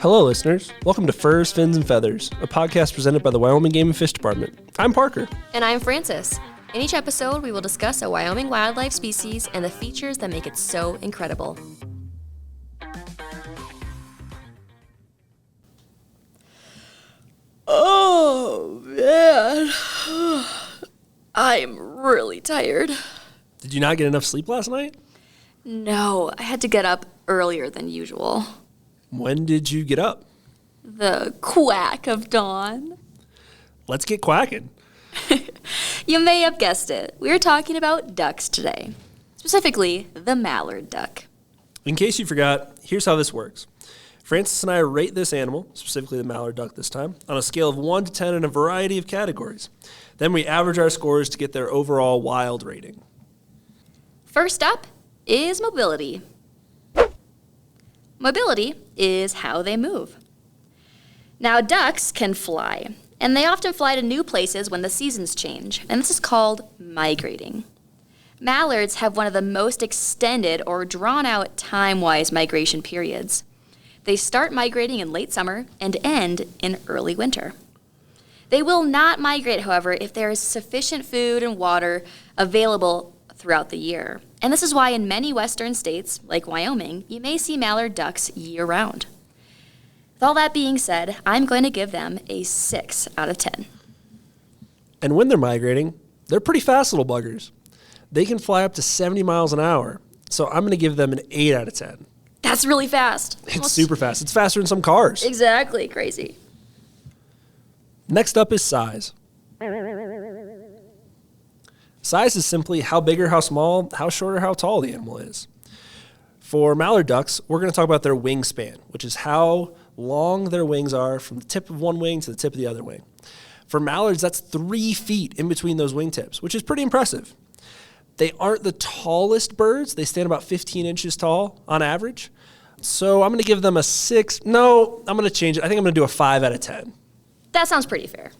Hello, listeners. Welcome to Furs, Fins, and Feathers, a podcast presented by the Wyoming Game and Fish Department. I'm Parker. And I'm Francis. In each episode, we will discuss a Wyoming wildlife species and the features that make it so incredible. Oh, man. I'm really tired. Did you not get enough sleep last night? No, I had to get up earlier than usual. When did you get up? The quack of dawn. Let's get quacking. You may have guessed it. We're talking about ducks today. Specifically, the mallard duck. In case you forgot, here's how this works. Francis and I rate this animal, specifically the mallard duck this time, on a scale of 1 to 10 in a variety of categories. Then we average our scores to get their overall wild rating. First up is mobility. Mobility is how they move. Now, ducks can fly, and they often fly to new places when the seasons change, and this is called migrating. Mallards have one of the most extended or drawn-out time-wise migration periods. They start migrating in late summer and end in early winter. They will not migrate, however, if there is sufficient food and water available throughout the year. And this is why in many western states, like Wyoming, you may see mallard ducks year-round. With all that being said, I'm going to give them a 6 out of 10. And when they're migrating, they're pretty fast little buggers. They can fly up to 70 miles an hour, so I'm going to give them an 8 out of 10. That's really fast. It's super fast. It's faster than some cars. Exactly. Crazy. Next up is size. Size is simply how big or how small, how short or how tall the animal is. For mallard ducks, we're going to talk about their wingspan, which is how long their wings are from the tip of one wing to the tip of the other wing. For mallards, that's 3 feet in between those wingtips, which is pretty impressive. They aren't the tallest birds. They stand about 15 inches tall on average. So I'm going to give them a 6. No, I'm going to change it. I think I'm going to do a 5 out of 10. That sounds pretty fair.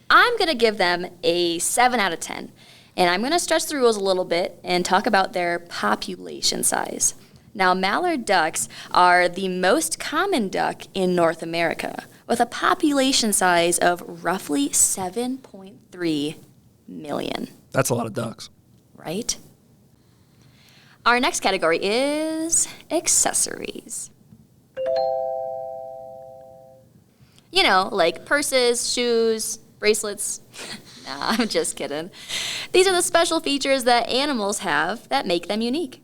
I'm going to give them a 7 out of 10. And I'm going to stretch the rules a little bit and talk about their population size. Now, mallard ducks are the most common duck in North America, with a population size of roughly 7.3 million. That's a lot of ducks. Right? Our next category is accessories. You know, like purses, shoes, bracelets. Nah, I'm just kidding. These are the special features that animals have that make them unique.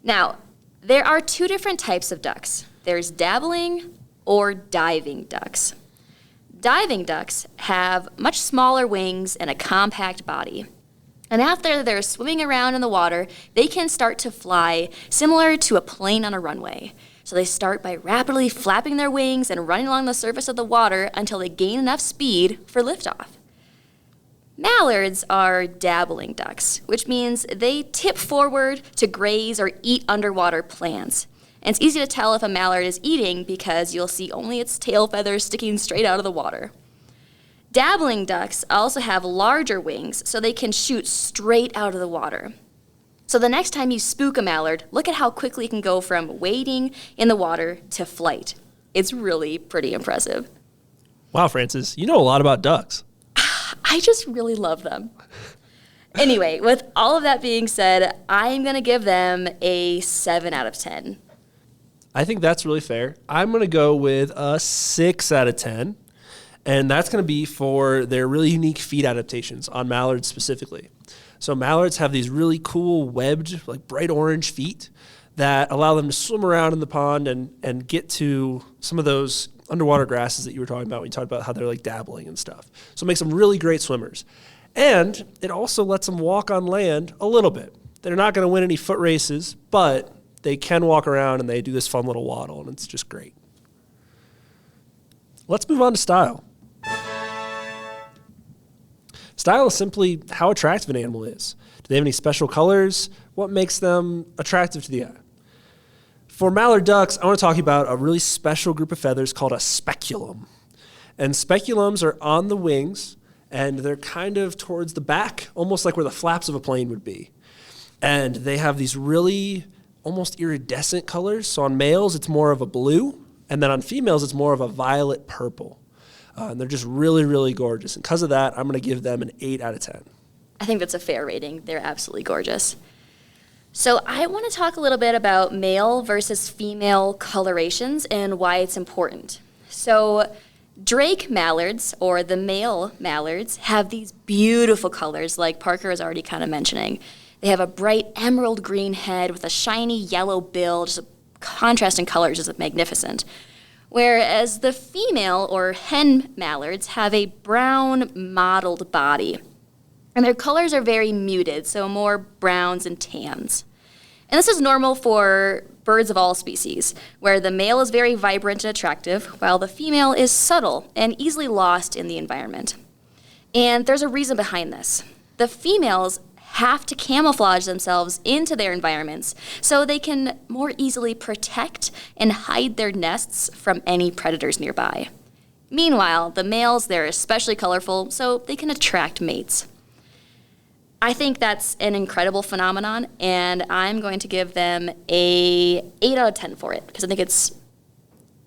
Now, there are 2 different types of ducks. There's dabbling or diving ducks. Diving ducks have much smaller wings and a compact body. And after they're swimming around in the water, they can start to fly similar to a plane on a runway. So they start by rapidly flapping their wings and running along the surface of the water until they gain enough speed for liftoff. Mallards are dabbling ducks, which means they tip forward to graze or eat underwater plants. And it's easy to tell if a mallard is eating because you'll see only its tail feathers sticking straight out of the water. Dabbling ducks also have larger wings, so they can shoot straight out of the water. So the next time you spook a mallard, look at how quickly it can go from wading in the water to flight. It's really pretty impressive. Wow, Francis, you know a lot about ducks. I just really love them. Anyway, with all of that being said, I'm going to give them a 7 out of 10. I think that's really fair. I'm going to go with a 6 out of 10. And that's going to be for their really unique feet adaptations on mallards specifically. So mallards have these really cool webbed, like bright orange feet that allow them to swim around in the pond and get to some of those underwater grasses that you were talking about when you talked about how they're like dabbling and stuff. So it makes them really great swimmers. And it also lets them walk on land a little bit. They're not going to win any foot races, but they can walk around and they do this fun little waddle, and it's just great. Let's move on to style. Style is simply how attractive an animal is. Do they have any special colors? What makes them attractive to the eye? For mallard ducks, I want to talk about a really special group of feathers called a speculum. And speculums are on the wings, and they're kind of towards the back, almost like where the flaps of a plane would be. And they have these really almost iridescent colors. So on males, it's more of a blue, And then on females, it's more of a violet purple. And they're just really, really gorgeous. And because of that, I'm going to give them an 8 out of 10. I think that's a fair rating. They're absolutely gorgeous. So I want to talk a little bit about male versus female colorations and why it's important. So Drake mallards, or the male mallards, have these beautiful colors like Parker is already kind of mentioning. They have a bright emerald green head with a shiny yellow bill. Just a contrast in colors is magnificent. Whereas the female or hen mallards have a brown mottled body. And their colors are very muted, so more browns and tans. And this is normal for birds of all species, where the male is very vibrant and attractive, while the female is subtle and easily lost in the environment. And there's a reason behind this. The females have to camouflage themselves into their environments so they can more easily protect and hide their nests from any predators nearby. Meanwhile, the males, they're especially colorful, so they can attract mates. I think that's an incredible phenomenon, and I'm going to give them a 8 out of 10 for it, because I think it's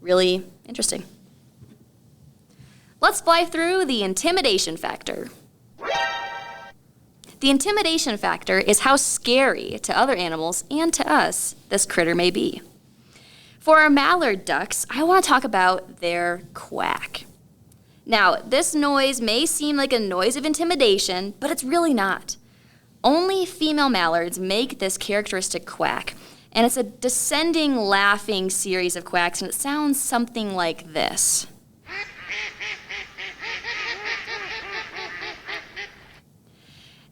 really interesting. Let's fly through the intimidation factor. The intimidation factor is how scary to other animals and to us this critter may be. For our mallard ducks, I want to talk about their quack. Now, this noise may seem like a noise of intimidation, but it's really not. Only female mallards make this characteristic quack, and it's a descending, laughing series of quacks, and it sounds something like this.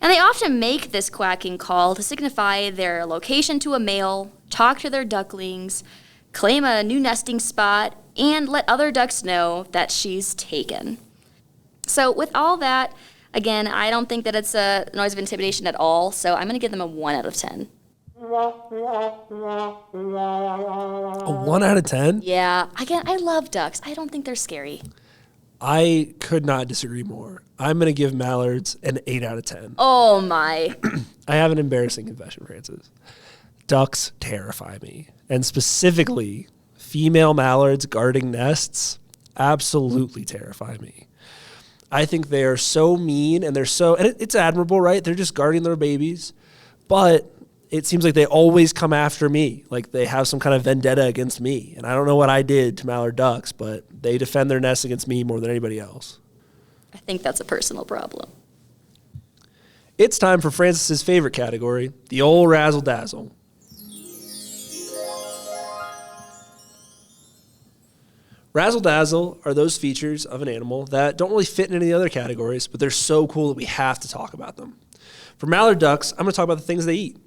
And they often make this quacking call to signify their location to a male, talk to their ducklings, claim a new nesting spot, and let other ducks know that she's taken. So with all that, again, I don't think that it's a noise of intimidation at all, so I'm going to give them a 1 out of 10. A 1 out of 10? Yeah, again, I love ducks. I don't think they're scary. I could not disagree more. I'm going to give mallards an 8 out of 10. Oh, my. I have an embarrassing confession, Francis. Ducks terrify me. And specifically, female mallards guarding nests absolutely terrify me. I think they are so mean, and it's admirable, right? They're just guarding their babies. But it seems like they always come after me, like they have some kind of vendetta against me. And I don't know what I did to mallard ducks, but they defend their nests against me more than anybody else. I think that's a personal problem. It's time for Francis's favorite category, the old razzle-dazzle. Razzle-dazzle are those features of an animal that don't really fit in any other categories, but they're so cool that we have to talk about them. For mallard ducks, I'm going to talk about the things they eat.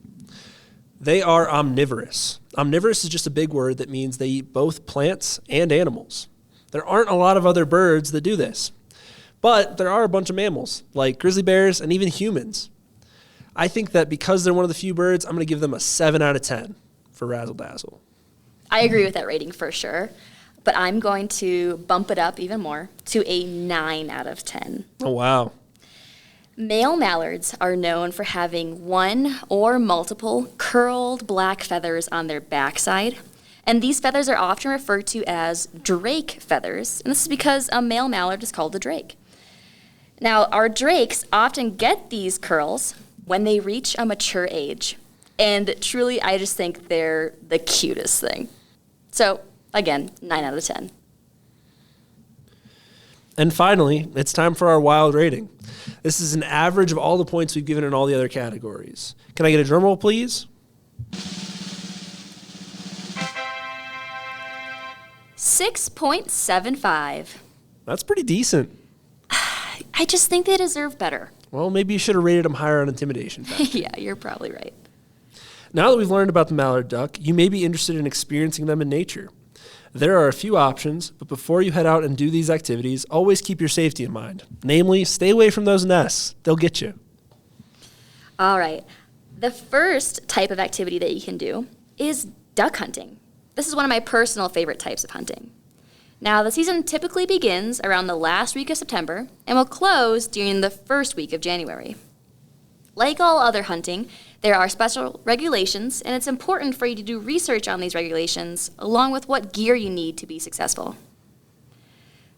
They are omnivorous. Omnivorous is just a big word that means they eat both plants and animals. There aren't a lot of other birds that do this, but there are a bunch of mammals, like grizzly bears and even humans. I think that because they're one of the few birds, I'm going to give them a 7 out of 10 for razzle-dazzle. I agree with that rating for sure, but I'm going to bump it up even more to a 9 out of 10. Oh, wow. Male mallards are known for having one or multiple curled black feathers on their backside, and these feathers are often referred to as drake feathers, and this is because a male mallard is called a drake. Now, our drakes often get these curls when they reach a mature age, and truly, I just think they're the cutest thing. So, again, 9 out of 10. And finally, it's time for our wild rating. This is an average of all the points we've given in all the other categories. Can I get a drum roll, please? 6.75. That's pretty decent. I just think they deserve better. Well, maybe you should have rated them higher on intimidation factor. Yeah, you're probably right. Now that we've learned about the mallard duck, you may be interested in experiencing them in nature. There are a few options, but before you head out and do these activities, always keep your safety in mind. Namely, stay away from those nests. They'll get you. All right. The first type of activity that you can do is duck hunting. This is one of my personal favorite types of hunting. Now, the season typically begins around the last week of September and will close during the first week of January. Like all other hunting, There are special regulations, and it's important for you to do research on these regulations, along with what gear you need to be successful.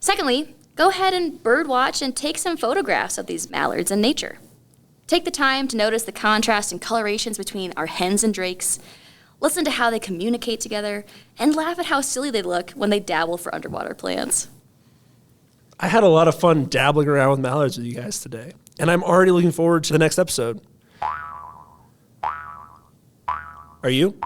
Secondly, go ahead and birdwatch and take some photographs of these mallards in nature. Take the time to notice the contrast and colorations between our hens and drakes, listen to how they communicate together, and laugh at how silly they look when they dabble for underwater plants. I had a lot of fun dabbling around with mallards with you guys today, and I'm already looking forward to the next episode. Are you?